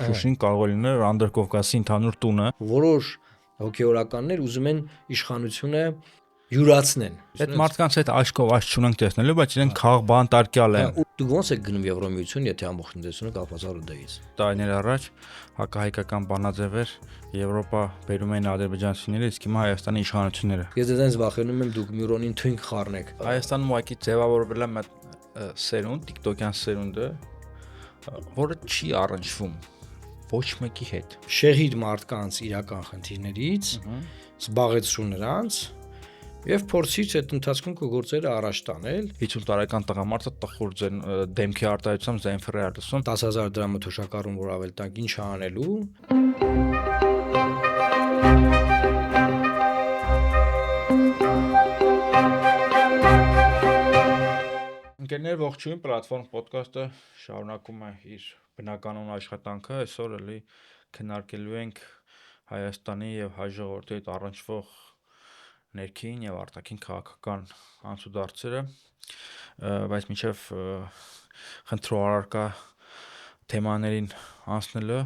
Շուշին կարող է լինել Անդրկովկասի ընդհանուր տունը։ Որոշ հոգեորականներ ուզում են իշխանությունը յուրացնեն։ Այդ մարդկանց հետ աչքով աչք չունենք տեսնելու, բայց իրենք խաղ բանտարկյալ են։ Դուք ոնց եք գնում Եվրոմիություն, եթե ամբողջ տնտեսությունը կապված ՌԴ-ից։ Տարիներ առաջ հակահայկական բանաձևեր Եվրոպա բերում էին ադրբեջանցիները, իսկ հիմա Հայաստանի իշխանությունները։ Ես դրանից վախենում եմ դուք Մյուրոնին թույնք խառնեք։ Հայաստանում ուղղակի ձևավորվել է մեծ սերունդ, TikTok-յան սերունդը, որը չի առնչվում ոչ մեկի հետ։ Շեղիր մարդկանց իրական խնդիրներից, զբաղեցրու նրանց եւ փորձից այդ ընթացքում կգործերը առաջ տանել։ 50 տարեկան տղամարդը տխուր դեմքի արտահայտությամբ զենֆր է արտասում 10,000 դրամը թոշակառուն որ ավել տանք ինչ անելու։ Ընկերներ, ողջույն, պլատֆորմ ոդքասթը շարունակում է իր բնականոն աշխատանքը։ Այսօր էլի քննարկելու ենք Հայաստանի եւ հայ ժողովրդի հետ առնչվող ներքին եւ արտաքին քաղաքական անցուդարձերը, բայց մինչեւ խնդրու առարկա թեմաներին անցնելը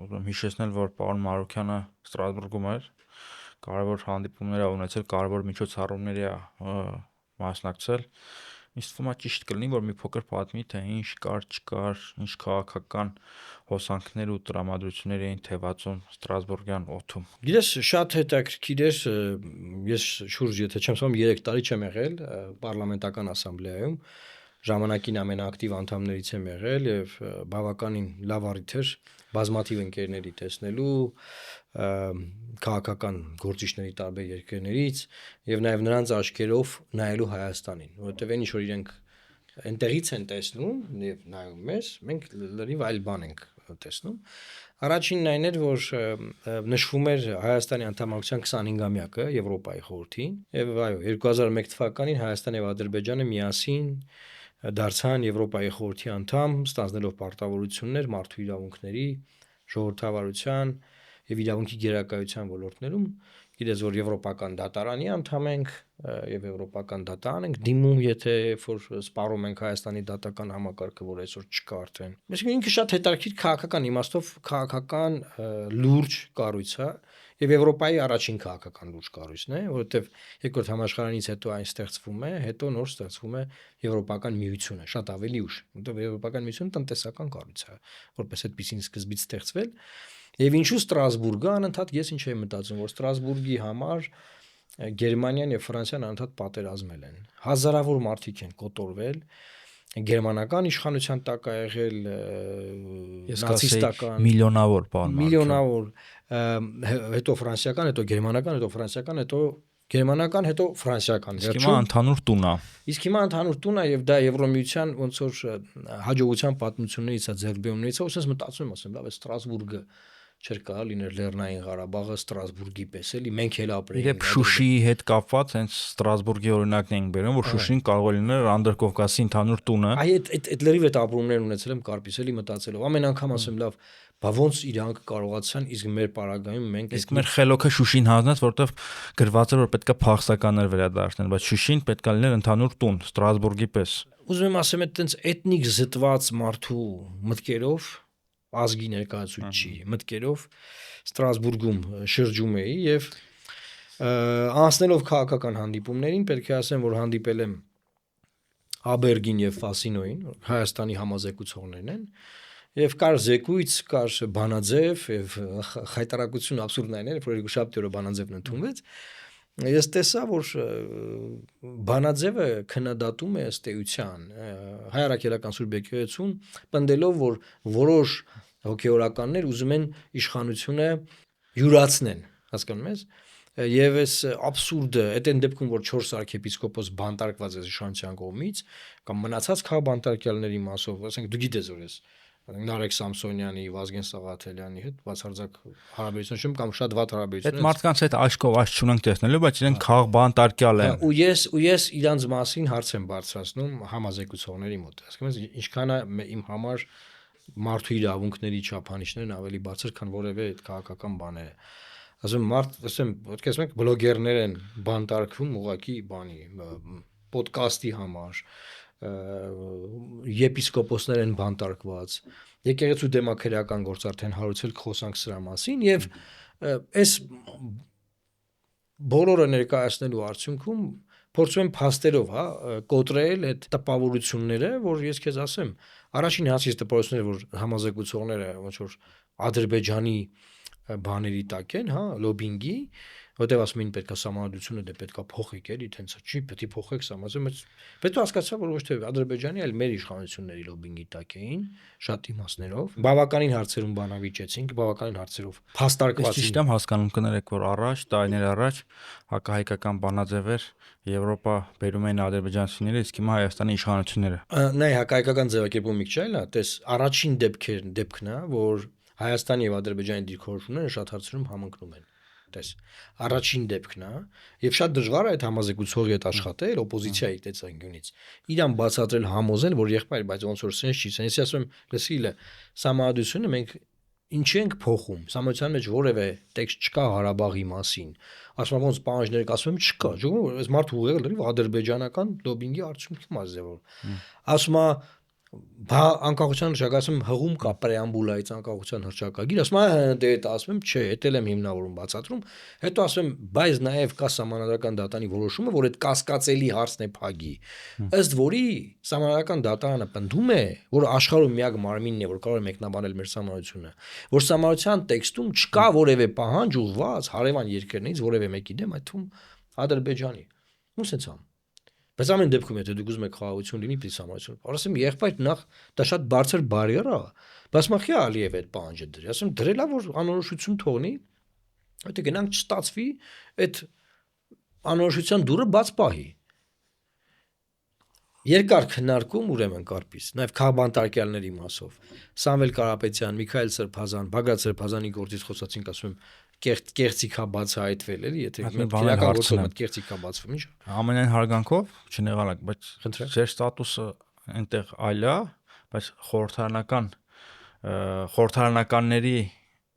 ուզում եմ հիշեցնել, որ պարոն Մարուքյանը Ստրասբուրգում էր, կարևոր հանդիպումներ ա ունեցել, կարևոր միջոցառումների ա մասնակցել։ Ինձ թվում է ճիշտ կլինի, որ մի փոքր պատմի, թե ինչ կար, չկար, ինչ քաղաքական հոսանքներ ու տրամադրություններ էին թևածում Ստրասբուրգյան օդում։ Գիտես, շատ հետաքրքիր էր, ես շուրջ, եթե չեմ սխալվում, 3 տարի չեմ եղել պարլամենտական ասամբլեայում, ժամանակին ամենաակտիվ անդամներից եմ եղել եւ բավականին լավ առիթ էր բազմաթիվ ընկերների տեսնելու, քաղաքական գործիչների տարբեր երկրներից եւ նաեւ նրանց աչքերով նայելու Հայաստանին, որովհետեւ այն ինչ որ իրենք այնտեղից են տեսնում եւ նայում մեզ, մենք լրիվ այլ բան ենք տեսնում։ Առաջինն այն էր, որ նշվում էր Հայաստանի անդամակցության 25-ամյակը Եվրոպայի խորհրդին եւ այո 2001 թվականին Հայաստան եւ Ադրբեջանը միասին դարձան Եվրոպայի խորհրդի անդամ, ստանձնելով պարտավորություններ մարդու իրավունքների, ժողովրդավարության եւ իրավունքի գերակայության ոլորտներում։ Գիտես, որ եվրոպական դատարանի անդամ ենք եւ եվրոպական դատարան ենք դիմում, եթե որ սպառում ենք Հայաստանի դատական համակարգը, որ այսօր չկա արդեն։ Այսինքն ինքը շատ հետաքրքիր քաղաքական իմաստով քաղաքական լուրջ կառույց է եւ Եվրոպայի առաջին քաղաքական լուրջ կառույցն է, որովհետեւ երկրորդ համաշխարհանից հետո այն ստեղծվում է, հետո նոր ստեղծվում է Եվրոպական միությունը, շատ ավելի ուշ, որովհետեւ Եվրոպական միությունը տնտեսական կառույց է, որպես այդպեսին սկզբից ստեղծվել։ Եվ ինչու Ստրասբուրգը անընդհատ ես ինչ եմ մտածում, որ Ստրասբուրգի համար Գերմանիան եւ Ֆրանսիան անընդհատ պատերազմել են։ Հազարավոր մարդիկ են կոտորվել, գերմանական իշխանության տակ ա եղել, նացիստական, միլիոնավոր բան, միլիոնավոր, հետո ֆրանսիական, հետո գերմանական, հետո ֆրանսիական, հետո գերմանական, հետո ֆրանսիական։ Իսկ հիմա ընդհանուր տուն է։ Իսկ հիմա ընդհանուր տուն է եւ դա Եվրոմիության ոնց որ հաջողության պատմություններից է ձեռքբերումներից է, ոնց մտածում եմ, ասեմ, լավ է Ստրասբուրգը չէր կարող լինել Լեռնային Ղարաբաղը Ստրասբուրգի պես էլի, մենք էլ ապրեինք։ Իդեպ Շուշիի հետ կապված հենց Ստրասբուրգի օրինակն ենք բերում, որ Շուշին կարող է լինել Անդրկովկասի ընդհանուր տունը։ Այդ լրիվ այդ ապրումներն ունեցել եմ Կարպիս էլի մտածելով։ Ամեն անգամ ասեմ, լավ, բա ոնց իրանք կարողացան, իսկ մեր պարագայում մենք իսկ մեր խելոքը Շուշին հանձնած, որովհետև գրված է որ պետքա փախստականներ վերադարձնել, բայց Շուշին պետքա լիներ ընդհանուր տուն Ստրասբուրգի պես։ Ուզում եմ ասեմ, այդ տենց էթնիկ զտված մարդու մտքերով ազգի ներկայացուցիչի մտքերով Ստրասբուրգում շրջում էի եւ անցնելով քաղաքական հանդիպումներին պետք է ասեմ, որ հանդիպել եմ Աբերգին եւ Ֆասինոին, Հայաստանի համազեկուցողներն են, եւ կար զեկույց, կար բանաձև եւ խայտարակություն абսուրդն այն էր, որ երկուշաբթի օրը բանաձևն ընդունվեց։ Ես տեսա, որ բանաձևը քննադատում է ըստ էության Հայ առաքելական Սուրբ եկեղեցուն, պնդելով, որ որոշ հոգեորականներ ուզում են իշխանությունը յուրացնեն, հասկանում ես։ Եվ այս абսուրդը, այդ դեպքում որ 4 arczepiskopos բանտարկված է իշխանության կողմից, կամ մնացած քաղաքբանտարկյալների մասով, ասենք դու գիտես որ ես Նարեկ Սամսոնյանի, Վազգեն Սաղաթելյանի հետ բացարձակ հարաբերություն չեմ կամ շատ վատ հարաբերություն։ Այդ մարդկանց հետ աչքով աչք չունենք տեսնելու, բայց իրենք խաղ բանտարկյալ են։ Ու ես իրանց մասին հարց եմ բարձրացնում համազեկուցողների մոտ։ Ասում եմ, ինչքան է իմ համար մարդու իրավունքների չափանիշներն ավելի բարձր, քան որևէ այդ քաղաքական բաները։ Ասում եմ, ասեմ, ոտքես մենք բլոգերներ են բանտարկվում ուղակի բանի պոդքասթի համար, եպիսկոպոսներ են բանտարկված, եկեղեցու դեմոկրատական գործ արդեն հարուցել կխոսանք սրա մասին եւ այս բոլորը ներկայացնելու արդյունքում փորձում եմ փաստերով, կոտրել այդ տպավորությունները, որ ես քեզ ասեմ, առաջին հաշվից տպավորությունները, որ համազեկուցողները ոնց որ Ադրբեջանի բաների տակ են, լոբինգի, որտեղ ասում են պետքա համանդությունը դե պետքա փոխեք էլի, տենց չի, պետք է փոխեք համազը, պետք է հասկացա, որ ոչ թե Ադրբեջանի, այլ մեր իշխանությունների լոբինգի տակ էին, շատ իմաստներով, բավականին հարցերում բանավիճեցինք, բավականին հարցերով փաստարկված։ Ճիշտ եմ հասկանում, կներեք, որ առաջ, տարիներ առաջ հակահայկական բանաձևեր Եվրոպա բերում էին ադրբեջանցիները, իսկ հիմա Հայաստանի իշխանությունները։ Նայ, հակահայկական ձևակերպում իկ չէ՞, տես առաջին դեպքն է, որ Հայաստանի եւ Ադրբեջանի դիրքորոշումները շատ հարցերում համընկնում են։ Տես առաջին դեպքն է եւ շատ դժվար է այդ համազեկուցողի հետ աշխատել օպոզիցիայի տեսանկյունից իրան բացատրել համոզել որ եղբայր բայց ոնց որ sense չի sense ասում լսիլը համադությունը մենք ինչի ենք փոխում համության մեջ որևէ տեքստ չկա Ղարաբաղի մասին ասում ոնց պահանջներ կասում չկա ժողովուրդ այս մարդը ուղղել լրիվ ադրբեջանական լոբինգի արդյունքում ազդեվոր ասում անկախության հռչակագրում հղում կա պրեամբուլայից անկախության հռչակագիր ասում դե դա ասում եմ չէ էտել եմ հիմնավորում բացատրում հետո ասում եմ բայց նաև կա սահմանադրական դատանի որոշումը որ այդ կասկածելի հարցն է փագի ըստ որի սահմանադրական դատարանը պնդում է որ աշխարհում միակ մարմինն է որ կարող է մեկնաբանել մեր սահմանությունը որ սահմանության տեքստում չկա որևէ պահանջ ուղղված հարևան երկրներից որևէ մեկի դեմ այդ թվում Ադրբեջանի ու սենց Բայց ամեն դեպքում եթե դուք ուզում եք խաղաղություն լինի պիտի համացություն։ Ասեմ եղբայր նախ դա շատ բարձր բարիեր է, բայց մախի Ալիև այդ պահանջը դրի։ Ասեմ դրելա որ անորոշություն թողնի, հետո գնանք չստացվի այդ անորոշության դուրը բաց պահի։ Երկար քննարկում ուրեմն կարպիս, նաև քաղբանտարկյալների մասով։ Սամվել Կարապետյան, Միքայել Սրբազան, Բագրատ Սրբազանի գործից խոսացինք, ասում եմ կեղծիքա բացահայտվել էլի, եթե քրական գործով կեղծիքա բացվում, ինչ։ Ամենայն հարգանքով, չնեղալակ, բայց ձեր ստատուսը այնտեղ այլ է, բայց խորհրդարանականների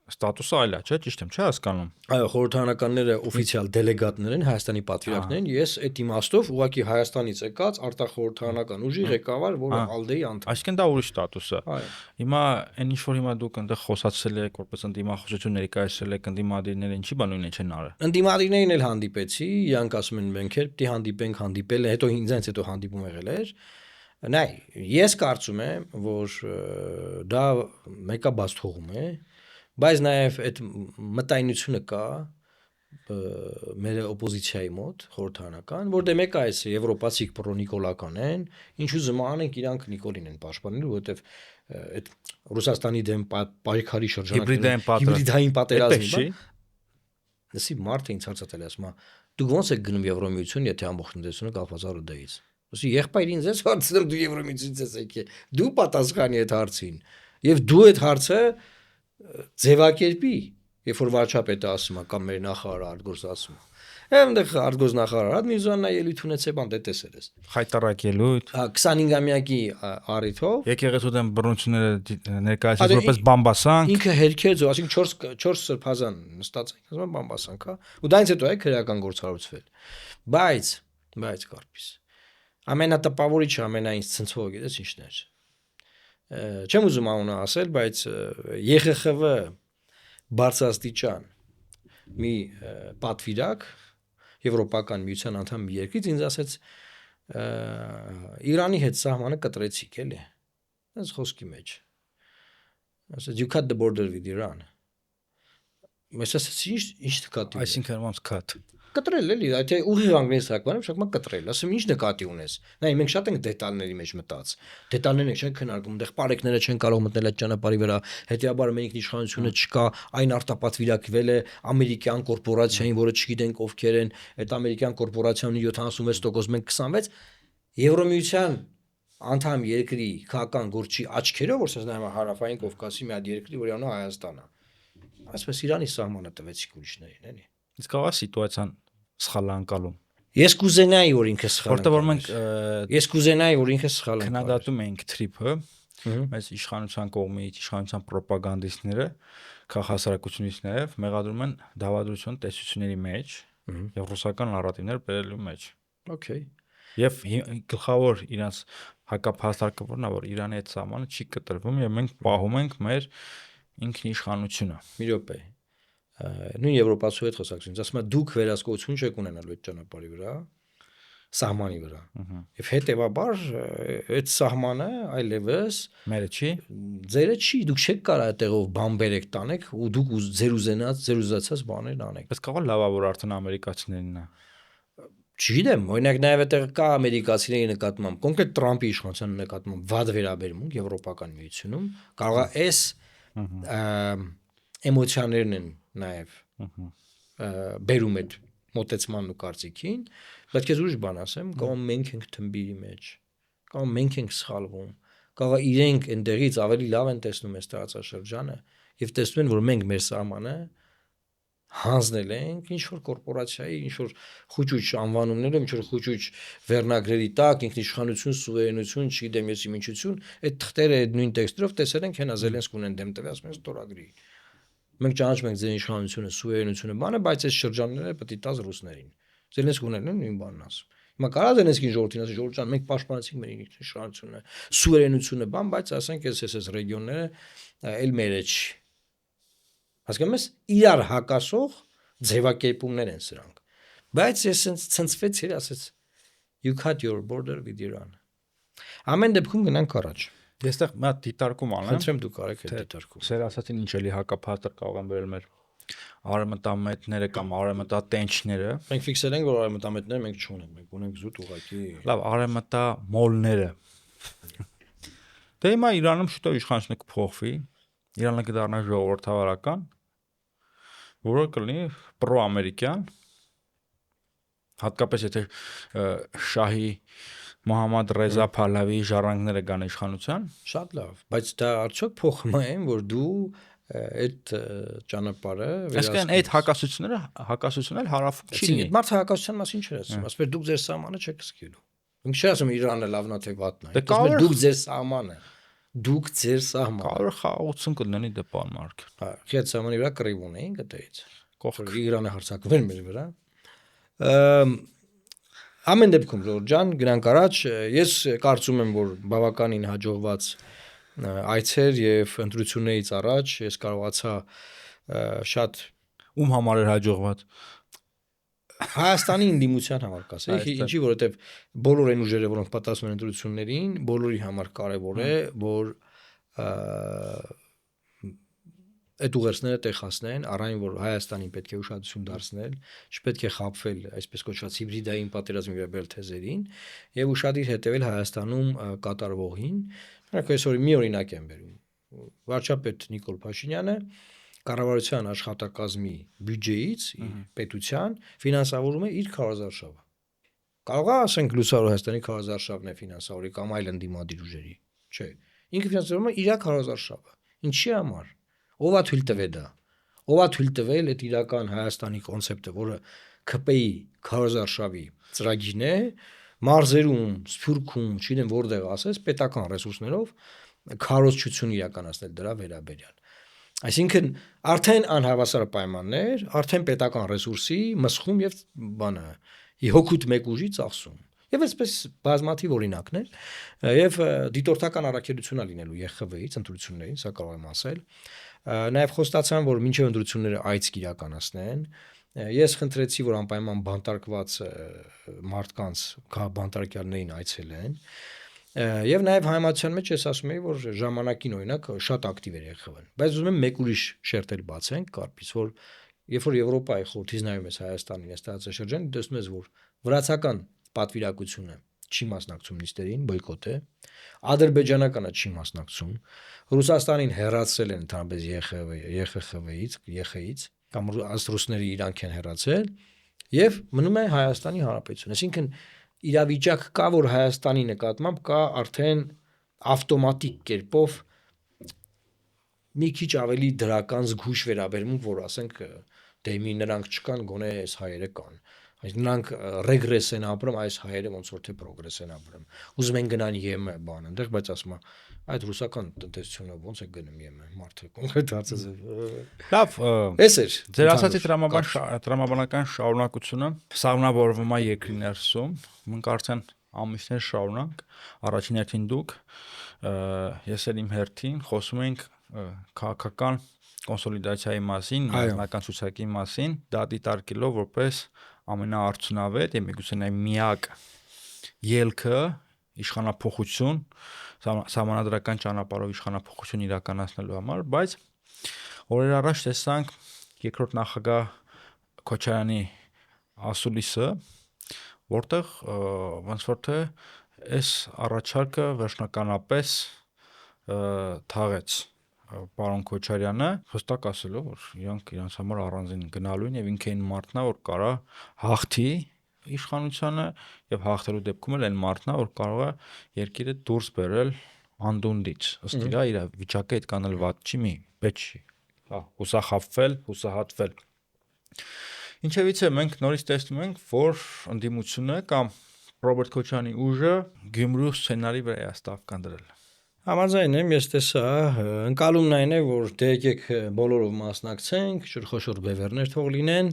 ստատուսը այլ է, չէ՞, ճիշտ եմ, չէ՞ հասկանում։ Այո, խորհրդարանականները օֆիցիալ դելեգատներ են, Հայաստանի պատվիրակներ են, ես այդ իմաստով ուղղակի Հայաստանից եկած արտախորհրդարանական ուժի ղեկավար, որը ԱԼԴ-ի անդամ։ Այսինքն դա ուրիշ ստատուս է։ Այո։ Հիմա այն ինչ որ հիմա դուք այնտեղ խոսացել եք, որպես ընդդիմախոսություն ներկայացրել եք, ընդդիմադիրները ինչի բանույն չեն արել։ Ընդդիմադիրներին էլ հանդիպեցի, իրանք ասում են մենք էլ պիտի հանդիպենք, հանդիպել են, հետո ինձանից հետո հանդիպում եղել էր։ Նայ, ես կարծում եմ, որ դա մեկը բաց թողում է, բայց նաև այդ մտայնությունը կա մեր օպոզիցիայի մոտ խորհրդարանական, որտեղ մեկը այս եվրոպացի պրոնիկոլական են, ինչու զման են իրանք Նիկոլին են պաշտպանել, որովհետև այդ Ռուսաստանի դեմ պայքարի շրջանակներում հիբրիդային պատերազմի լսի մարդը ինձ հարցատել է ասում դուք ո՞նց եք գնում Եվրոմիություն, եթե ամբողջ տնտեսությունը կախված է ՌԴ-ից։ Ասի եղբայր ինձ էս հարցնում դու Եվրոմիությունից ես եկել, դու պատասխանի այդ հարցին, եւ դու այդ հարցը ձևակերպի, երբ որ վարչապետը ասում է կամ մեր նախարարը արտգործ ասում է։ Այնտեղ արտգործ նախարարը Միրզոյանն ելույթ ունեցել, բան դե տեսել ես։ Խայտարակ ելույթ։ 25-ամյակի առիթով եկեղեցու դեմ բռնությունները ներկայացրած որպես բամբասանք։ Ինքը հերքեց, այսինքն 4 սրբազան նստած են, ասում բամբասանք, հա։ Ու դրանից հետո է քրեական գործ հարուցվել։ Բայց կարպիս։ Ամենատպավորիչը, ամենայն ցնցողը գիտես ինչն էր։ Չեմ ուզում անունը ասել, բայց ԵԽԽՎ բարձրաստիճան մի պատվիրակ Եվրոպական միության անդամ մի երկրից ինձ ասեց Իրանի հետ սահմանը կտրեցիք էլի։ Այս խոսքի մեջ։ Ասեց you cut the border with Iran։ Ես ասեցի ինչ նկատի ունես։ Այսինքն ոնց cut։ Կտրել էլի, եթե ուղիղ անգլիացականում շակմա կտրել, ասեմ ինչ նկատի ունես։ Նայ մենք շատ ենք դետալների մեջ մտած։ Դետալներն չեն քննարկում, այնտեղ պարեկները չեն կարող մտնել այդ ճանապարհի վրա, հետեւաբար մենք իշխանությունը չկա, այն արտապատվիրակվել է ամերիկյան կորպորացիային, որը չգիտենք ովքեր են, այդ ամերիկյան կորպորացիայի 76% մենք 26 Եվրոմիության անդամ երկրի քաղաքական գործի աչքերով, որ ասես նայում հարավային Կովկասի մի հատ երկրի, որի անունը Հայաստանն է։ Այսպես Իրանի սահմանը տվեցիք ուրիշներին, էլի։ Իսկ ահա սիտուացիան սխալ անցալում։ Ես կուզենայի որ ինքը սխալ Որտեղ որ մենք ես կուզենայի որ ինքը սխալ է։ Քննադատում ենք թրիփը, բայց իշխանության կողմից իշխանության ռոպագանդիստները քաղաքասարակությունից նաև մեղադրում են դավադրություն տեսությունների մեջ եւ ռուսական նարատիվներ բերելու մեջ։ Okay։ Եվ գլխավոր իրանց հակափաստարկը որն է, որ Իրանի այդ սահմանը չի կտրվում եւ մենք պահում ենք մեր ինքնիշխանությունը։ Մի րոպե։ Նույն եվրոպացու հետ խոսակցություն, ասում եմ դուք վերահսկողություն չեք ունենալու այդ ճանապարհի վրա, սահմանի վրա։ Եվ հետեւաբար այդ սահմանը այլևս Մերը չի։ ձերը չի, դուք չեք կարող այդտեղով բան բերեք տանեք ու դուք ձեր ուզածած բաներն անեք։ Բայց կարող լավա որ արդեն ամերիկացիներինն է։ Չգիտեմ, օրինակ նաև այդտեղ կա ամերիկացիների նկատմամբ, կոնկրետ Տրամփի իշխանության նկատմամբ վատ վերաբերմունք Եվրոպական միությունում, կարող է այս էմոցիաներն են նաև բերում այդ մոտեցման ու կարծիքին, բայց ես ուրիշ բան ասեմ, կարող մենք ենք թմբիրի մեջ, կարող մենք ենք սխալվում, կարող իրենք այնտեղից ավելի լավ են տեսնում այս տարածաշրջանը եւ տեսնում են, որ մենք մեր սահմանը հանձնել ենք ինչ որ կորպորացիայի, ինչ որ խոճուճ անվանումներով, ինչ որ խոճուճ վերնագրերի տակ, ինքնիշխանություն, սուվերենություն, չգիտեմ ես իմիջություն, այդ թղթերը այդ նույն տեքստերով տեսել ենք հենա Զելենսկուն են դեմ տվյալ, ասում են ստորագրի։ Մենք ճանաչում ենք ձեր իշխանությունը, սուվերենությունը, բանը, բայց այս շրջանները պետք է տաս ռուսներին։ Զելենսկուն են նույն բանն ասում։ Հիմա կարա Զելենսկին ժողովրդին ասի, ժողովուրդ ջան, մենք պաշտպանեցինք մեր ինքնիշխանությունը, սուվերենությունը, բան, բայց ասենք այս ռեգիոնները այլ մերը չի։ Հասկանում ես, իրար հակասող ձևակերպումներ են սրանք։ Բայց ես ցնցվեց իր ասեց you cut your border with Iran։ Ամեն դեպքում գնանք առաջ։ Ես այդտեղ մի հատ դիտարկում անեմ։ Խնդրեմ դուք արեք այդ դիտարկումը։ Սեր ասացին ինչ էլի հակափաստարկ կարող են վերել մեր արևմտամետները կամ արևմտատենչները։ Մենք ֆիքսել ենք, որ արևմտամետները մենք չունենք, մենք ունենք զուտ ուղակի։ Լավ, արևմտամոլները։ Դե հիմա Իրանում շուտով իշխանությունը կփոխվի։ Իրանը կդառնա ժողովրդավարական, որը կլինի պրոամերիկյան, հատկապես եթե շահի Մոհամմադ Ռեզա Փալավի ժառանգները կան իշխանության։ Շատ լավ, բայց դա արդյոք փոխում է, որ դու այդ ճանապարհը Այսինքն այդ հակասությունները հարավում չի լինի։ Մարդը հակասության մասին չէ ասում, ասում է դուք ձեր սահմանը չեք սկսելու։ Ինք չի ասում Իրանը լավն է թե վատն է։ Ասում է դուք ձեր սահմանը։ Դուք ձեր սահմանը։ Կարող խաղաղություն կլինի դե պարոն Մարկ։ Հա, այդ սահմանի վրա կռիվ ունեին այդտեղից։ Կողքը Իրանը հարձակվել մեր վրա։ Ամեն դեպքում Ժորժ ջան, գնանք առաջ, ես կարծում եմ, որ բավականին հաջողված այցեր եւ ընտրություններից առաջ ես կարողացա շատ ում համար էր հաջողված Հայաստանի ինդիմության համար կասեի, ինչի որովհետեւ բոլոր այն ուժերը, որոնք պատասխանում են ընտրություններին, բոլորի համար կարեւոր է, որ այդ ուղերձները տեղ հասնեն, առայն որ Հայաստանին պետք է ուշադրություն դարձնել, չպետք է խաբվել այսպես կոչված հիբրիդային պատերազմի վերաբերյալ թեզերին եւ ուշադիր հետեւել Հայաստանում կատարվողին։ Օրինակ այսօր մի օրինակ եմ բերում։ Վարչապետ Նիկոլ Փաշինյանը կառավարության աշխատակազմի բյուջեից պետության ֆինանսավորում է իր քարոզարշավը։ Կարող է ասենք Լուսավոր Հայաստանի քարոզարշավն է ֆինանսավորի կամ այլ ընդդիմադիր ուժերի։ Չէ։ Ինքը ֆինանսավորում է իր քարոզարշավը։ Ինչի համար։ Ո՞վ է թույլ տվել դա։ Ով է թույլ տվել այդ իրական Հայաստանի կոնցեպտը, որը ԿՊ-ի քարոզարշավի ծրագիրն է, մարզերում, Սփյուռքում, չգիտեմ որտեղ ասես, պետական ռեսուրսներով քարոզչություն իրականացնել դրա վերաբերյալ։ Այսինքն արդեն անհավասար պայմաններ, արդեն պետական ռեսուրսի մսխում եւ բանը, հոգուտ մեկ ուժի ծախսում։ Եվ այսպես բազմաթիվ օրինակներ, եւ դիտորդական առաքելություն է լինելու ԵԽՎ-ից ընտրություններին, սա կարող եմ ասել։ Նաև խոստացան, որ մինչև ընտրությունները այց կիրականացնեն։ Ես խնդրեցի, որ անպայման բանտարկված մարդկանց բանտարկյալներին այցելեն։ Եվ նաև հայմատության մեջ ես ասում եի, որ ժամանակին օրինակ շատ ակտիվ էր ԵԽՎ-ն։ Բայց ուզում եմ մեկ ուրիշ շերտել բացենք, կարծես որ երբ որ Եվրոպայի խորհրդից նայում ես Հայաստանին, այս տարածաշրջանին, տեսնում ես, որ վրացական պատվիրակությունը չի մասնակցում նիստերին, բոյկոտ է, ադրբեջանականը չի մասնակցում, Ռուսաստանին հեռացել են ընդհանրապես ԵԽԽՎ-ից, կամ ռուսները իրանք են հեռացել, եւ մնում է Հայաստանի Հանրապետություն։ Այսինքն իրավիճակ կա, որ Հայաստանի նկատմամբ կա արդեն ավտոմատիկ կերպով մի քիչ ավելի դրական զգույշ վերաբերմունք, որ ասենք դե մի նրանք չկան, գոնե այս հայերը կան։ Նրանք ռեգրես են ապրում, այս հայերը ոնց որ թե պրոգրես են ապրում։ Ուզում են գնան ԵՄ բան այնտեղ, բայց ասում է այդ ռուսական տնտեսությունը ոնց է գնում ԵՄ մարդը կոնկրետ հարցը։ Լավ, էս էր։ Ձեր ասացի տրամաբանական շարունակությունը սահմանավորվում է երկրի ներսում։ Մենք արդեն ամիսներ շարունակ առաջին հերթին դուք ես էլ իմ հերթին խոսում ենք քաղաքական կոնսոլիդացիայի մասին, միասնական ցուցակի մասին, դա դիտարկելով որպես ամենաարդյունավետ եւ միգուցե նաեւ միակ ելքը իշխանափոխություն, սահմանադրական ճանապարհով իշխանափոխություն իրականացնելու համար, բայց օրեր առաջ տեսանք երկրորդ նախագահ Քոչարյանի ասուլիսը, որտեղ ոնց որ թե այս առաջարկը վերջնականապես թաղեց պարոն Քոչարյանը, հստակ ասելով, որ իրանց համար առանձին գնալու են եւ ինքը այն մարդն է, որ կարա հաղթի իշխանությանը եւ հաղթելու դեպքում էլ այն մարդն է, որ կարող է երկիրը դուրս բերել անդունդից։ Ըստ իր վիճակը այդքան էլ վատ չի, պետք չի։ Հուսախաբվել, հուսահատվել։ Ինչևիցե մենք նորից տեսնում ենք, որ ընդդիմությունը կամ Ռոբերտ Քոչարյանի ուժը Գյումրու սցենարի վրա է ստավկան դրել։ Համաձայն եմ, ես տեսա, ընկալումն այն է, որ դե եկեք բոլորով մասնակցենք, խոշոր բևեռներ թող լինեն,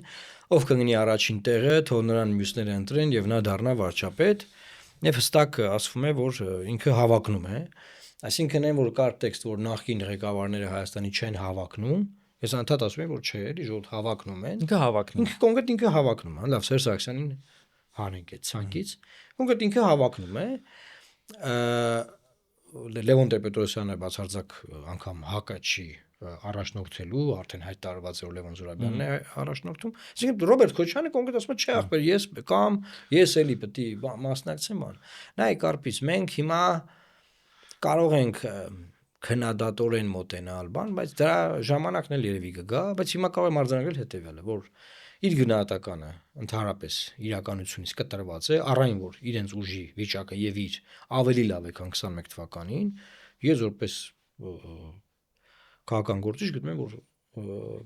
ով կգնի առաջին տեղը, թող նրան մյուսները ընտրեն եւ նա դառնա վարչապետ, եւ հստակ ասվում է, որ ինքը հավակնում է, այսինքն այն որ կար տեքստ, որ նախկին ղեկավարները Հայաստանի չեն հավակնում, ես անդադ ասում եմ, որ չէ, էլի ժողովուրդ հավակնում են, ինքը հավակնում, ինքը կոնկրետ ինքը հավակնում է, լավ, Սերժ Սարգսյանին հանենք այդ ցանկից, կոնկրետ ինքը հավակնում է, Լևոն Տեր-Պետրոսյանը բացարձակ անգամ հակա չի առաջնորդելու, արդեն հայտարարված է որ Լևոն Զուրաբյանն է առաջնորդում, այսինքն Ռոբերտ Քոչարյանը կոնկրետ ասում է, չէ, ախպեր, ես էլի պետք է մասնակցեմ բան։ Նայ կարպից մենք հիմա կարող ենք քննադատորեն մոտենալ բան, բայց դրա ժամանակն էլ երևի կգա, բայց հիմա կարող եմ արձանագրել հետեւյալը, որ իր գնահատականը ընդհանրապես իրականությունից կտրված է, առայն որ իրենց ուժի վիճակը եւ իր ավելի լավ է քան 21 թվականին, ես որպես քաղաքական գործիչ գտնում եմ, որ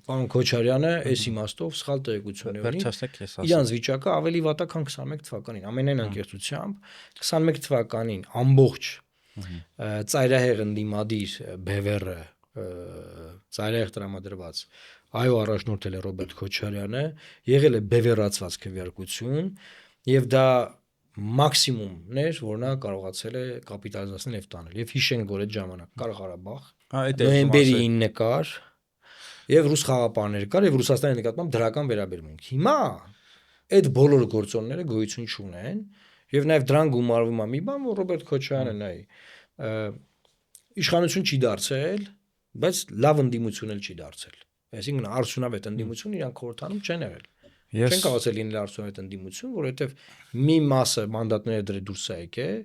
պարոն Քոչարյանը այս իմաստով սխալ տեղեկություն ունի։ Իրանց վիճակը ավելի վատ է քան 21 թվականին։ Ամենայն անկեղծությամբ 21 թվականին ամբողջ ծայրահեղ ընդդիմադիր բևեռը ծայրահեղ տրամադրված այո առաջնորդել է Ռոբերտ Քոչարյանը, եղել է բևեռացված քվեարկություն եւ դա մաքսիմումն էր, որ նա կարողացել է կապիտալիզացնել եւ տանել։ Եվ հիշենք, որ այդ ժամանակ Ղարաբաղ Ղարաբաղ, նոյեմբերի 9-ը կար եւ ռուս խաղապահներ կար եւ Ռուսաստանի նկատմամբ դրական վերաբերմունք։ Հիմա այդ բոլոր գործոնները գոյություն չունեն եւ նաեւ դրան գումարվում է մի բան, որ Ռոբերտ Քոչարյանը նայ իշխանություն չի դարձել, բայց լավ ընդդիմություն էլ չի դարձել։ Այսինքն արդյունավետ ընդդիմություն իրանք խորհրդանում չեն եղել։ Չեն կարողացել լինել արդյունավետ ընդդիմություն, որովհետև մի մասը մանդատները դրե դուրս է եկել,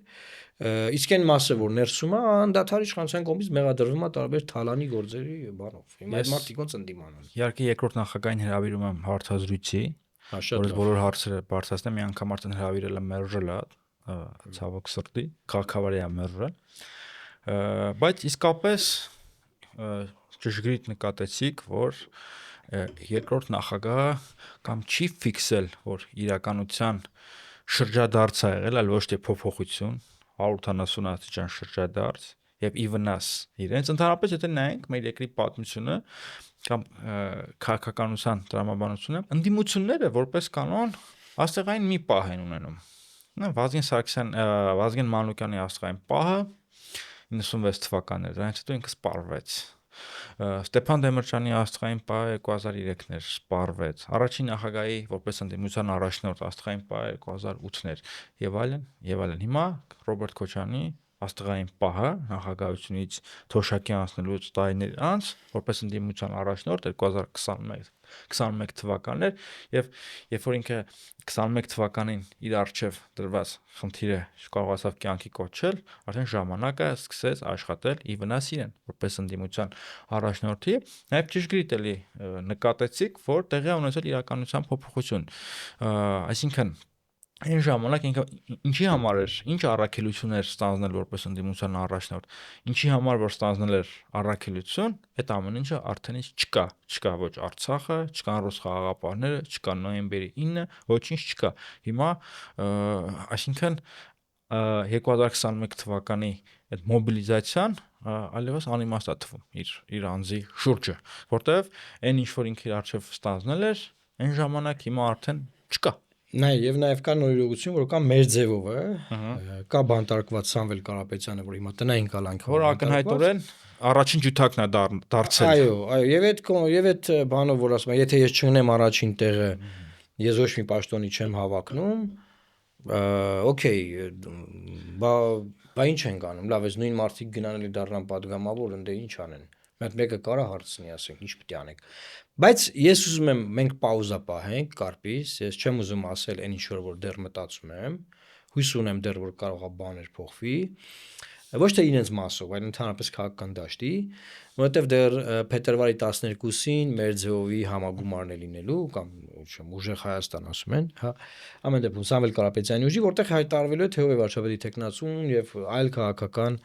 իսկ այն մասը, որ ներսում է, անդադար իշխանության կողմից մեղադրվում է տարբեր թալանի գործերի բանով։ Հիմա այդ մարդիկ ոնց ընդդիմանան։ Իհարկե երկրորդ նախագահային հրավիրում եմ հարցազրույցի, որ բոլոր հարցերը բարձրացնեմ, մի անգամ արդեն հրավիրել եմ մերժել է, ցավոք սրտի, քաղաքավարի է մերժել։ Բայց իսկապես ճշգրիտ նկատեցիք, որ երկրորդ նախագահը կամ չի ֆիքսել, որ իրականության շրջադարձ է եղել, այլ ոչ թե փոփոխություն, 180 աստիճան շրջադարձ եւ ի վնաս իրենց ընդհանրապես եթե նայենք մեր երկրի պատմությունը կամ քաղաքականության տրամաբանությունը, ընդդիմությունները որպես կանոն աստեղային մի պահ են ունենում։ Վազգեն Մանուկյանի աստղային պահը 96 թվականներ, դրանից հետո ինքը սպառվեց։ Ստեփան Դեմիրճյանի աստղային պահը 2003-ն էր, սպառվեց։ Առաջին նախագահի որպես ընդդիմության առաջնորդ աստղային պահը 2008-ն էր եւ այլն, եւ այլն։ Հիմա Ռոբերտ Քոչարյանի աստղային պահը նախագահությունից թոշակի անցնելուց տարիներ անց որպես ընդդիմության առաջնորդ 2021 թվականն էր եւ երբ որ ինքը 21 թվականին իր արչեւ դրված խնդիրը կարողացավ կյանքի կոչել, արդեն ժամանակը սկսեց աշխատել ի վնաս իրեն որպես ընդդիմության առաջնորդի, նաեւ ճշգրիտ էլի նկատեցիք, որ տեղի ունեցել իրականության փոփոխություն, այսինքն այն ժամանակ ինքը ինչի համար էր, ինչ առաքելություն էր ստանձնել որպես ընդդիմության առաջնորդ, ինչի համար որ ստանձնել էր առաքելություն, այդ ամեն ինչը արդեն չկա ոչ Արցախը, չկան ռուս խաղաղապահները, չկա նոյեմբերի 9-ը, ոչինչ չկա։ Հիմա այսինքն 2021 թվականի այդ մոբիլիզացիան այլևս անիմաստ է թվում իր անձի շուրջը, որտեղ այն ինչ որ ինքը իր արժեվ ստանձնել էր, այն ժամանակ հիմա արդեն չկա։ Նաև կա նոր իրողություն, որ կա մեր ձևով է, կա բանտարկված Սամվել Կարապետյանը, որ հիմա տնային կալանքով որ ակնհայտորեն առաջին ջութակն է դարձել։ Այո, եւ այդ բանով որ ասում եմ, եթե ես չգնեմ առաջին տեղը, ես ոչ մի պաշտոնի չեմ հավակնում, օքեյ, բա ինչ ենք անում, լավ, այս նույն մարդիկ գնան էլի դառնան падգամավոր, ընդ ինչ անեն։ Մեկը կարա հարցնի, ասենք, ինչ պետք է անենք։ Բայց ես ուզում եմ մենք պաուզա պահենք, Կարպիս, ես չեմ ուզում ասել այն ինչ որ դեռ մտածում եմ, հույս ունեմ դեռ որ կարող է բաներ փոխվի, ոչ թե իրենց մասով, այլ ընդհանրապես քաղաքական դաշտի, որովհետև դեռ փետրվարի 12-ին մեր ձևովի համագումարն է լինելու կամ ուժեղ Հայաստան ասում են, հա, ամեն դեպքում Սամվել Կարապետյանի ուժի, որտեղ հայտարարվելու է թե ով է վարչապետի տեխնացուն եւ այլ քաղաքական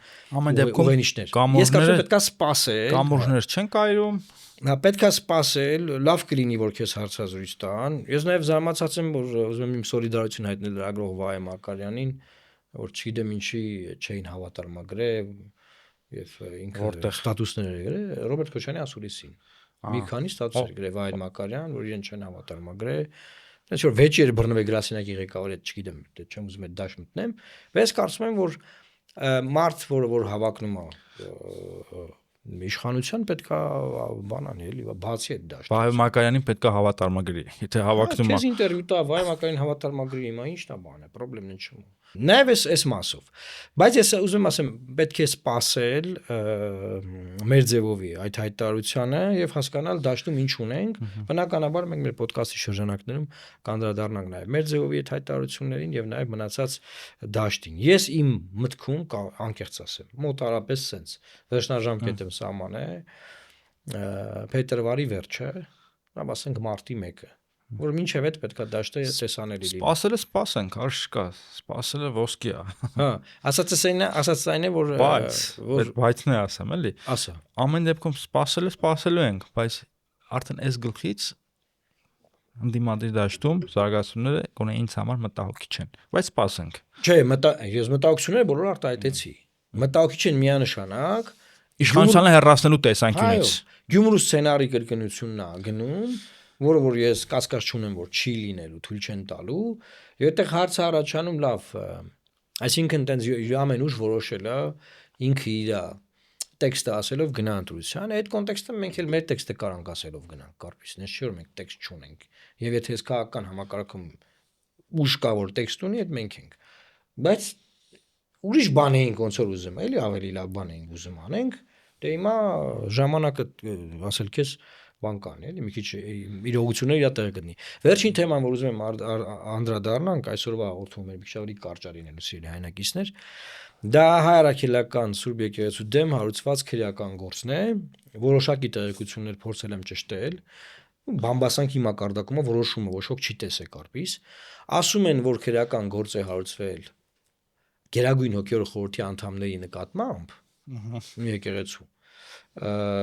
ուղենիշներ։ Ես կարծում եմ պետք է սպասել։ Կամուրջներ չեն կայրում։ Հա, պետք է սպասել, լավ կլինի որ քեզ հարցազրույց տան։ Ես նաեւ զարմացած եմ, որ ուզում եմ իմ սոլիդարություն հայտնել լրագրող Վահե Մակարյանին, որ չգիտեմ ինչի չէին հավատարմագրել եւ ինքը ստատուսներ էր գրել Ռոբերտ Քոչարյանի ասուլիսին։ Մի քանի ստատուս էր գրել Վահե Մակարյան, որ իրեն չեն հավատարմագրել։ Ինչ որ վեճի էր բռնվել գրասենյակի ղեկավարը, չգիտեմ, դե չեմ ուզում այդ դաշտ մտնեմ, բայց կարծում եմ որ մարդ, որ հավակնում է իշխանության պետքա բանան էլի, բացի այդ դաշտ։ Վահե Մակարյանին պետքա հավատարմագրի, եթե հավակնում է։ Քեզ ինտերվյու տա Վահե Մակարյանին հավատարմագրի, հիմա ի՞նչն է բանը, խնդիրն ինչու՞։ Նաև այս մասով։ Բայց ես ուզում ասեմ, պետք է սպասել մեր ձևովի այդ հայտարարությանը եւ հասկանալ դաշտում ինչ ունենք։ Բնականաբար մենք մեր ոդկասթի շրջանակներում կանդրադառնանք նաև մեր ձևովի այդ հայտարարություններին եւ նաև մնացած դաշտին։ Ես իմ մտքում անկեղծ ասեմ, մոտարապես sense վերջնաժամկետը սահման է փետրվարի վերջը, կամ ասենք մարտի 1-ը, որ մինչև այդ պետքա դաշտը տեսանելի լինի։ Սպասելը սպասենք, արժ կա, սպասելը ոսկի է։ Հա, ասած այն է, որ բայցն է ասեմ, էլի։ Ասա։ Ամեն դեպքում սպասելը սպասելու ենք, բայց արդեն այս գլխից ընդդիմադիր դաշտում զարգացումները գոնե ինձ համար մտահոգիչ չեն, բայց սպասենք։ Չէ, ես մտահոգությունները բոլորը արտահայտեցի։ Մտահոգիչ են միանշանակ իշխանությանը հեռացնելու տեսանկյունից։ Գյումրու սցենարի կրկնությունն է գնում, որը որ ես կասկած չունեմ, որ չի լինելու, թույլ չեն տալու, եւ այդտեղ հարցը առաջանում լավ, այսինքն տենց ամեն ուժ որոշել է ինքը իր տեքստը ասելով գնա ընտրության, այդ կոնտեքստում մենք էլ մեր տեքստը կարանք ասելով գնանք Կարպիսն, ես չէ որ մենք տեքստ չունենք։ Եվ եթե ես քաղաքական համակարգում ուժ կա որ տեքստ ունի, այդ մենք ենք։ Բայց ուրիշ բան էինք ոնց որ ուզում, էլի ավելի լավ բան էինք ուզում անենք, դե հիմա ժամանակը ասել քեզ բան կան, էլի մի քիչ իրողությունները իր տեղը գտնի։ Վերջին թեման, որ ուզում եմ անդրադառնանք, այսօրվա հաղորդումը մի քիչ ավելի կարճ լինելու սիրելի հայրենակիցներ, դա հայ առաքելական Սուրբ եկեղեցու դեմ հարուցված քրեական գործն է, որոշակի տեղեկություններ փորձել եմ ճշտել, բամբասանքի մակարդակում որոշումը ոչ ոք չի տեսել Կարպիս, ասում են, որ քրեական գործ է հարուցվել Գերագույն հոգևոր խորհրդի անդամների նկատմամբ եկեղեցու,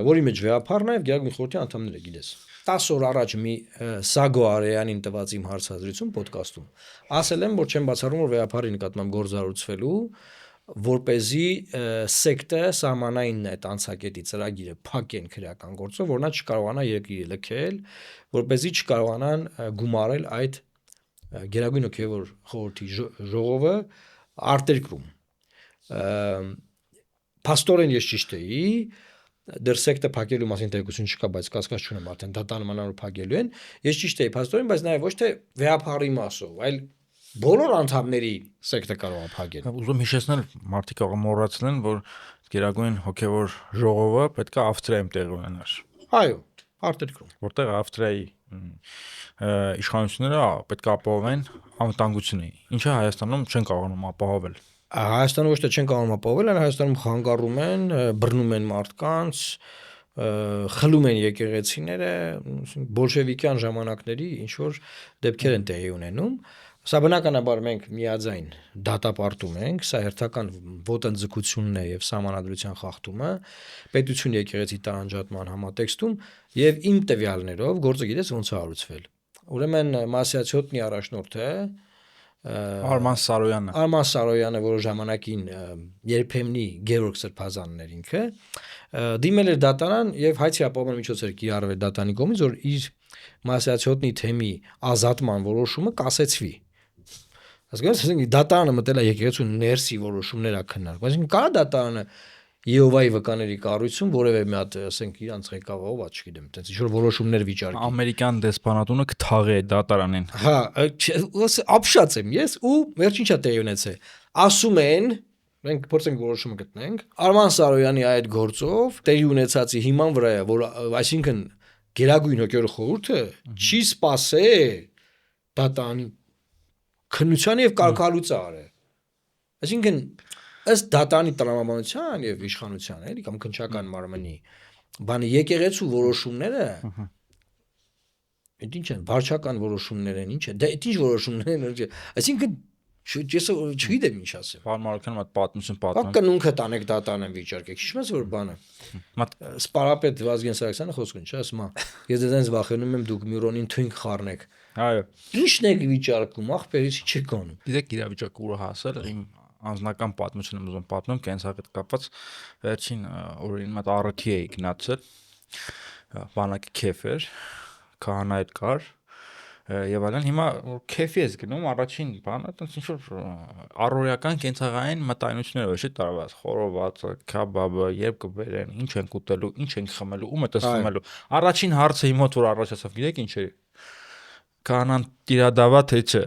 որի մեջ վեհապարն է եւ Գերագույն խորհրդի անդամները, գիտես։ 10 օր առաջ մի Սագո Արեյանին տված իմ հարցազրույցում ոդկասթում ասել եմ, որ չեմ բացառում, որ վեհապարի նկատմամբ գործ հարուցվելու, որպեսզի սեկտը սահմանային այդ անցակետի ծրագիրը փակեն քրեական գործով, որ նա չկարողանա երկիրը լքել, որպեսզի չկարողանան գումարել այդ Գերագույն հոգևոր խորհրդի ժողովը արտերկրում։ Փաստորեն ես ճիշտ էի, դեռ սեկտը փակելու մասին տեղեկություն չկա, բայց կասկած չունեմ արդեն դատանմանալու փակելու են։ Ես ճիշտ էի փաստորեն, բայց նաև ոչ թե վեհապարի մասով, այլ բոլոր անդամների սեկտը կարող է փակել։ Ուզում հիշեցնել, մարդիկ կարող մոռացնեն, որ Գերագույն հոգևոր ժողովը պետք է Ավստրիայում տեղի ունենար։ Այո, արտերկրում, որտեղ Ավստրիայի իշխանությունները պետք է ապահովեն անվտանգությունը, ինչը Հայաստանում չեն կարողանում ապահովել։ Հայաստանում ոչ թե չեն կարողանում ապահովել, այլ Հայաստանում խանգարում են, բռնում են մարդկանց, խլում են եկեղեցիները, բոլշևիկյան ժամանակների ինչ որ դեպքեր են տեղի ունենում։ Սա բնականաբար մենք միաձայն դատապարտում ենք, սա հերթական ոտնձգությունն է եւ սահմանադրության խախտումը պետություն եկեղեցի տարանջատման համատեքստում եւ իմ տվյալներով գործը գիտես ոնց է հարուցվել։ Ուրեմն Մասիացյոտնի առաջնորդը Արման Սարոյանը որոշ ժամանակին երբեմնի Գևորգ Սրբազանն էր ինքը դիմել էր դատարան եւ հայցի ապահովման միջոց էր կիրառվել դատարանի կողմից որ իր մասսայացիոտնի թեմի ազատման որոշումը կասեցվի ասենք դատարանը մտել է եկեղեցու ներսի որոշումներ ա քննարկում այսինքն կա դատարանը Եհովայի վկաների կառույցում որևէ մի հատ ասենք իրանց ղեկավարով ա չգիտեմ այդպես ինչ որ որոշումներ վիճարկի ամերիկյան դեսպանատունը կթաղի այդ դատարանին հա ապշած եմ ես ու վերջին չա տեղի ունեցել ասում են մենք փորձենք որոշումը գտնենք Արման Սարոյանի այդ գործով տեղի ունեցածի հիման վրա է որ այսինքն Գերագույն հոգևոր խորհուրդը չի սպասե դատարանի քննության եւ կարգալուծը արել այսինքն ըստ դատարանի տրամաբանության եւ իշխանության էլի կամ քննչական մարմնի բանի եկեղեցու որոշումները այդ ինչ են վարչական որոշումներ են ինչ է դա այդ ինչ որոշումներ են այսինքն ես չգիտեմ ինչ ասեմ Վարմարական այդ պատմություն պատմում կնունքը տանեք դատարան վիճարկեք հիշում ես որ բանը սպարապետ Վազգեն Սարգսյանը խոսքն չէ ասում ես դրանից վախենում եմ դուք Միրոնին թույն խառնեք այո ինչն եք վիճարկում ախպերից չի կանում գիտեք իրավիճակը ուր հասել իմ անձնական պատմություն եմ ուզում պատմեմ կենսաղետ կապված վերջին օրերին մոտ առիթի էի գնացել բանակի քեֆ էր քահանա այդ կար եւ այլն հիմա քեֆի ես գնում առաջին բանը այտենց ինչ որ առօրյական կենցաղային մտայնություններ ոչ է տարված խորովածը քաբաբը երբ կբերեն ինչ են ուտելու ինչ են խմելու ում է դες խմելու առաջին հարցը իմ մոտ որ առաջացավ գիտեք ինչ է քահանան տիրադավա թե չէ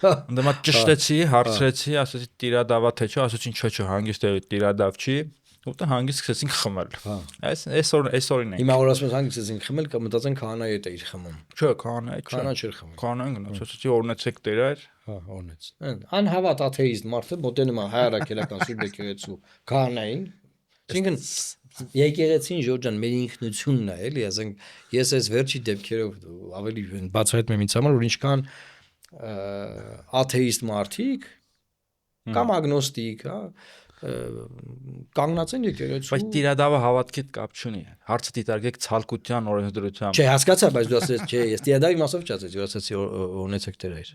Դե մա ճշտեցի, հարցրեցի, ասեցի տիրադավա թե չէ, ասեցին չէ, հանգիստ է տիրադավ չի, ուտը հանգիստ սկսեցինք խմել։ Այսօրին ենք։ Հիմա որ ասում ես հանգիստ սկսեցինք խմել, կմտածեն քահանայի հետ էիր խմում։ Չէ, քահանայի չէ։ Քահանա չէր խմում։ Քահանային գնաց, ասեցի օրնեցեք տեր։ Հա, օրնեց։ Անհավատ աթեիստ մարդը մոտենում է հայ առաքելական սուրբ եկեղեցու քահանային։ Այսինքն եկեղեցին Ժորժան մեր ինքնությունն է, էլի, ասենք ես այս վերջի դեպքերով ավելի բացահայտում եմ ինձ համար, որ ինչքան աթեիստ մարդիկ կամ ագնոստիկ, հա, կանգնած են եկեղեցու։ Բայց տիրադավը հավատքի հետ կապ չունի։ Հարցը դիտարկեք ցալկության օրենսդրությամբ։ Չէ, հասկացա, բայց դու ասես, չէ, ես տիրադավի մասով չասեցի, դու ասեցի ունեցեք տերեր։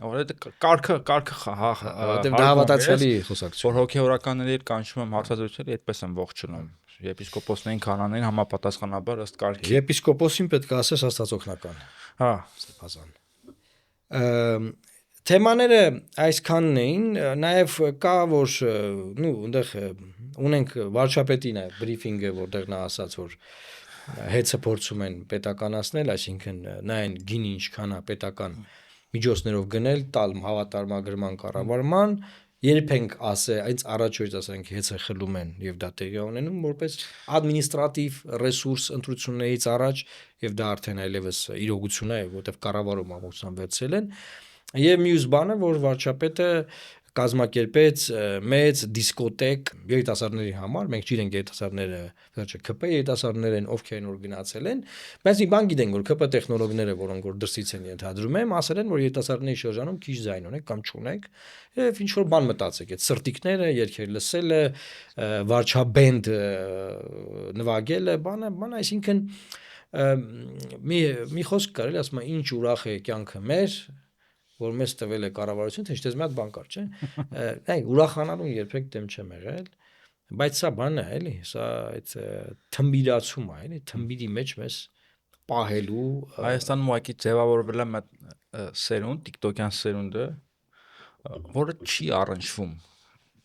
Կարգը հա, որտեվ դա հավատացյալի խոսակցություն։ Որ հոգեորականների հետ կանչում եմ հարցազրույցների, այդպես եմ ողջունում։ Եպիսկոպոսներին, քահանաներին համապատասխանաբար ըստ կարգի։ Եպիսկոպոսին պետք է ասես աստվածօգնական։ Հա, Սրբազան։ Թեմաները այսքանն էին, նաև կա որ նու այնտեղ ունենք վարչապետի նաև բրիֆինգը, որտեղ նա ասաց որ հեծը փորձում են պետականացնել, այսինքն նայեն գինի ինչքան է պետական միջոցներով գնել, տալ հավատարմագրման կառավարման, երբենք ասե, այնց առաջ որ ասենք հեծը խլում են եւ դա տեղի ունենում որպես ադմինիստրատիվ ռեսուրս ընտրություններից առաջ եւ դա արդեն այլևս իրողություն է, որտեղ կառավարում ամուսնան վերցել են Եվ մյուս բանը, որ վարչապետը կազմակերպեց մեծ դիսկոտեկ երիտասարդների համար, մենք չգիտենք երիտասարդները, վերջը ԿՊ երիտասարդներ են, ովքեր են որ գնացել են, բայց մի բան գիտենք, որ ԿՊ տեխնոլոգները, որոնք որ դրսից են ենթադրում եմ, ասել են, որ երիտասարդների շրջանում քիչ ձայն ունեք կամ չունեք, եւ ինչ որ բան մտածեք, այդ սրտիկները, երգեր լսելը, վարչաբենդ նվագելը, բանը, այսինքն մի խոսք կար, ասում է, ինչ ուրախ է կյանքը մեր որ մեզ տվել է կառավարությունը, թե ինչպես մի հատ բան կար, չէ։ Այ ուրախանալուն երբեք դեմ չեմ եղել, բայց սա բան է, էլի, սա այդ թմբիրացում է, էլի, թմբիրի մեջ մեզ պահելու Հայաստանում ուղղակի ձևավորվել է սերունդ, TikTok-յան սերունդը, որը չի առնչվում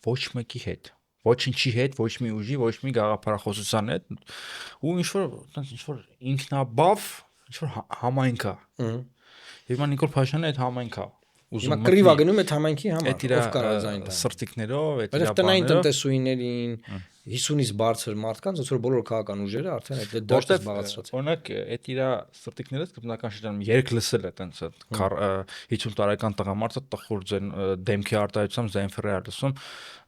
ոչ մեկի հետ, ոչինչի հետ, ոչ մի ուժի, ոչ մի գաղափարախոսության հետ, ու ինչ որ ինքնաբավ, ինչ որ համայնք է։ Հիմա Նիկոլ Փաշյանը այդ համայնքա ուզում մտնի։ Կրիվա գնում այդ համայնքի համար, ով կարա զայն տա։ Սրտիկներով, այդ իր տնային տնտեսուհիներին, 50-ից բարձր մարդկանց, ոնց որ բոլոր քաղաքական ուժերը արդեն այդ դաշտը զբաղեցրած են։ Օրինակ, այդ իր սրտիկներից կրկնական շրջանում երկ լսել է տենց 50 տարեկան տղամարդը տխուր դեմքի արտահայտությամբ զենֆրի է լսում,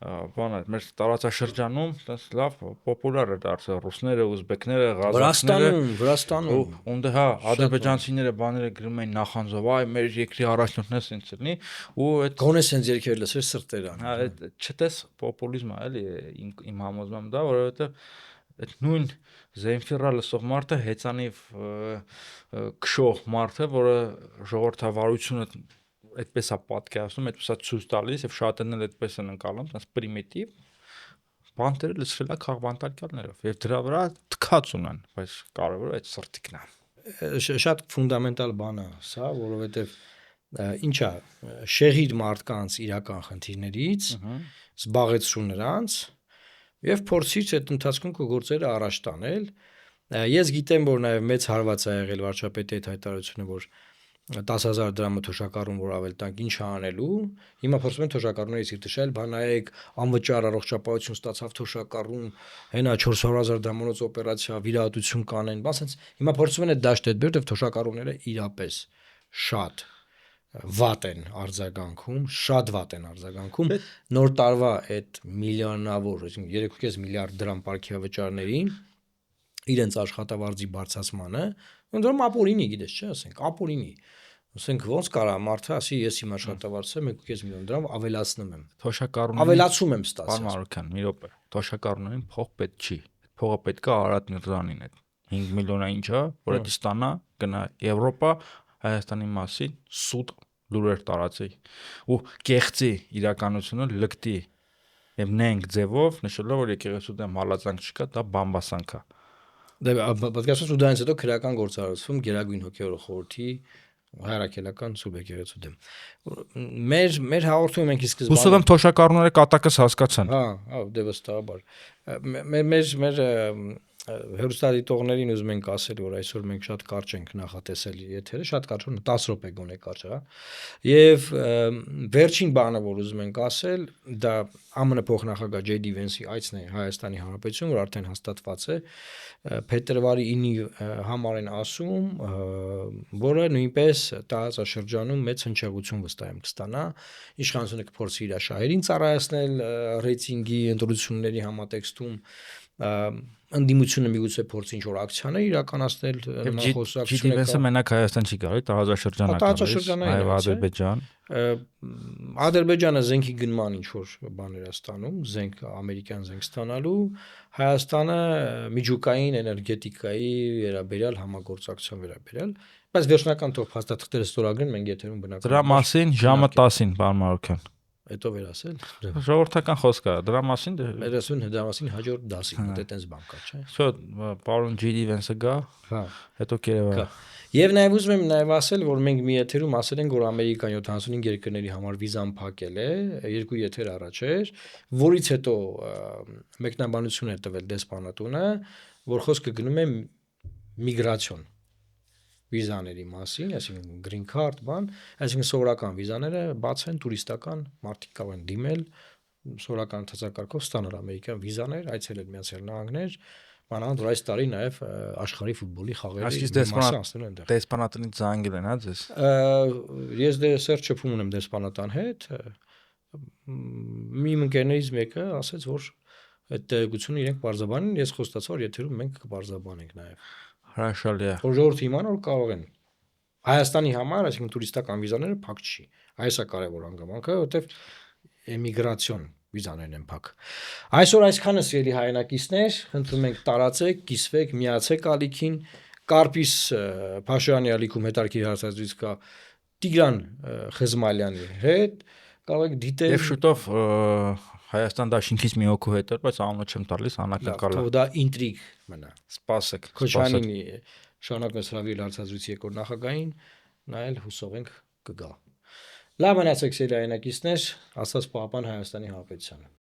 բանը մեր տարածաշրջանում տենց լավ պոպուլար է դարձել ռուսները, ուզբեկները, ղազախները, Վրաստանում, ունդը հա ադրբեջանցիները բաները գրում են նախանձով, այ մեր երկրի առաջնորդն է սենց լինի, ու այդ գոնե սենց երկեր լսել սրտերը։ Հա, չտես պոպուլիզմը, էլի իմ համոզմամբ դա, որովհետև այդ նույն Զենֆիռա լսող մարդը հեծանիվ քշող մարդը, որը ժողովրդավարությունը այդպես է պատկերացնում, այդպես է ցույց տալիս եւ շատերն էլ այդպես են ընկալում, այնպես պրիմիտիվ բանտերը լցրել է քաղբանտարկյալներով եւ դրա վրա թքած ունեն, բայց կարևորը այդ սրտիկն է։ Շատ ֆունդամենտալ բան է սա, որովհետեւ ինչա շեղիր մարդկանց իրական խնդիրներից, զբաղեցրու նրանց եւ փորձից այդ ընթացքում քո գործերը առաջ տանել։ Ես գիտեմ, որ նաեւ մեծ հարված է եղել վարչապետի այդ հայտարարությունը, որ 10,000 դրամը թոշակառուն որ ավել տանք ինչ անելու, հիմա փորձում են թոշակառուներից դիշել, բա նայեք անվճար առողջապահություն ստացավ թոշակառուն, հենա 400,000 դրամանոց օպերացիա, վիրահատություն կանեն, բա ասենց հիմա փորձում են այդ դաշտ այդ բերել, թոշակառուները իրապես շատ վատ են արձագանքում, շատ վատ են արձագանքում, նոր տարվա այդ միլիոնավոր, 3.5 միլիարդ դրամ պարգևավճարներին իրենց աշխատավարձի բարձրացմանը, ընդդեմ ապօրինի, գիտես չէ, ասենք, ապօրինի։ Ասենք ոնց կարա մարդը ասի ես իմ աշխատավարձը 1.5 միլիոն դրամ ավելացնում եմ։ Ավելացում եմ ստացած։ Պարոն Մարուկյան, մի րոպե։ Թոշակառուներին փող պետք չի։ Փողը պետք է Արարատ Միրզյանին այդ 5 միլիոնը ինչա, որ դա ստանա, գնա Եվրոպա, Հայաստանի մասին սուտ լուրեր տարածի ու կեղծի իրականությունը լկտի եւ նենք ձևով նշելով որ եկեղեցու դեմ հալածանք չկա, դա բամբասանք է։ Դե պատկերացրու դրանից հետո քրեական գործառույթում Գերագույն հոգևոր խորհրդի հայրաքելական Սուրբ եկեղեցու դեմ։ Մեր հաղորդումը մենք ի սկզբանե հուսով եմ թոշակառուները կատակս հասկացան։ Հա, դե վստահաբար։ Մեր հերոստատիտողներին ուզում ենք ասել, որ այսօր մենք շատ կարճ ենք նախատեսել եթերը, շատ կարճ, 10 րոպե գոնե կարճ, հա։ Եվ վերջին բանը, որ ուզում ենք ասել, դա ԱՄՆ փոխնախագահ Ջեյ Դի Վենսի այցն է Հայաստանի Հանրապետություն, որ արդեն հաստատված է, փետրվարի 9-ի համար են ասում, որը նույնպես տարածաշրջանում մեծ հնչեղություն վստահ եմ կստանա, իշխանությունը կփորձի իր շահերին ծառայեցնել ռեյտինգի ընտրությունների համատեքստում, ընդդիմությունը միգուցե փորձի ինչ-որ ակցիաներ իրականացնել նման խոսակցությունը։ Ջիդիվենսը մենակ Հայաստան չի գալի, տարածաշրջանային, Ադրբեջան։ Ադրբեջանը զենքի գնման ինչ-որ բաներ է ստանում, զենք ամերիկյան զենք ստանալու, Հայաստանը միջուկային էներգետիկայի վերաբերյալ համագործակցության վերաբերյալ, բայց վերջնական թող փաստաթղթերը ստորագրեն, մենք եթերում բնականաբար։ Դրա մասին ժամը 10-ին, պարոն Մարուկյան։ Հետո վերասել։ Ժողովրդական խոսք է, դրա մասին դրա մասին հաջորդ դասին, դե տենց բան կա, չէ։ Շո պարոն Ջիդի Վենսը գա, հա, հետո Կերևա։ Եվ նաև ուզում եմ նաև ասել, որ մենք մի եթերում ասել ենք, որ Ամերիկան 75 երկրների համար վիզան փակել է, երկու եթեր առաջ էր, որից հետո մեկնաբանություն է տվել դեսպանատունը, որ խոսքը գնում է միգրացիոն վիզաների մասին, այսինքն green card բան, այսինքն սովորական վիզաները բաց են, տուրիստական, մարդիկ կարող են դիմել, սովորական ընթացակարգով ստանալ ամերիկյան վիզաներ, այցելել Միացյալ Նահանգներ, մանավանդ որ այս տարի նաև աշխարհի ֆուտբոլի խաղերի մասը են դեռ։ Դեսպանատնից զանգել են, հա ձեզ։ Ես դե սեր չփում ունեմ դեսպանատան հետ, մի ընկերներից մեկը ասաց, որ այդ տեղեկությունը իրենք բարձրաբանեն, ես խոստացա, որ եթերում մենք կբարձրաբանենք նաև։ Հրաշալի է։ Որ ժողովրդի իմանա որ կարող են Հայաստանի համար, այսինքն տուրիստական վիզաները փակ չի։ Այս է կարևոր հանգամանքը, որովհետև էմիգրացիոն վիզաներն են փակ։ Այսօր այսքանը սիրելի հայրենակիցներ, խնդրում ենք տարածեք, կիսվեք, միացեք ալիքին, Կարպիս Փաշյանի ալիքում հետարքիր հարցազրույց կա Տիգրան Խզմալյանի հետ, կարող եք դիտել։ Եվ շուտով Հայաստան դաշինքից մի հոգու հետ էր, բայց անունը չեմ տալիս, անակնկալ է։ Դա ինտրիգ մնա։ Սպասեք։ Քոչանինի շարունակում է հրավիրել հարցազրույցի երկրորդ նախագահին, նայել հուսով ենք կգա։ Լավ մնացեք սիրելի հայրենակիցներ, Աստված պահապան Հայաստանի Հանրապետությանը։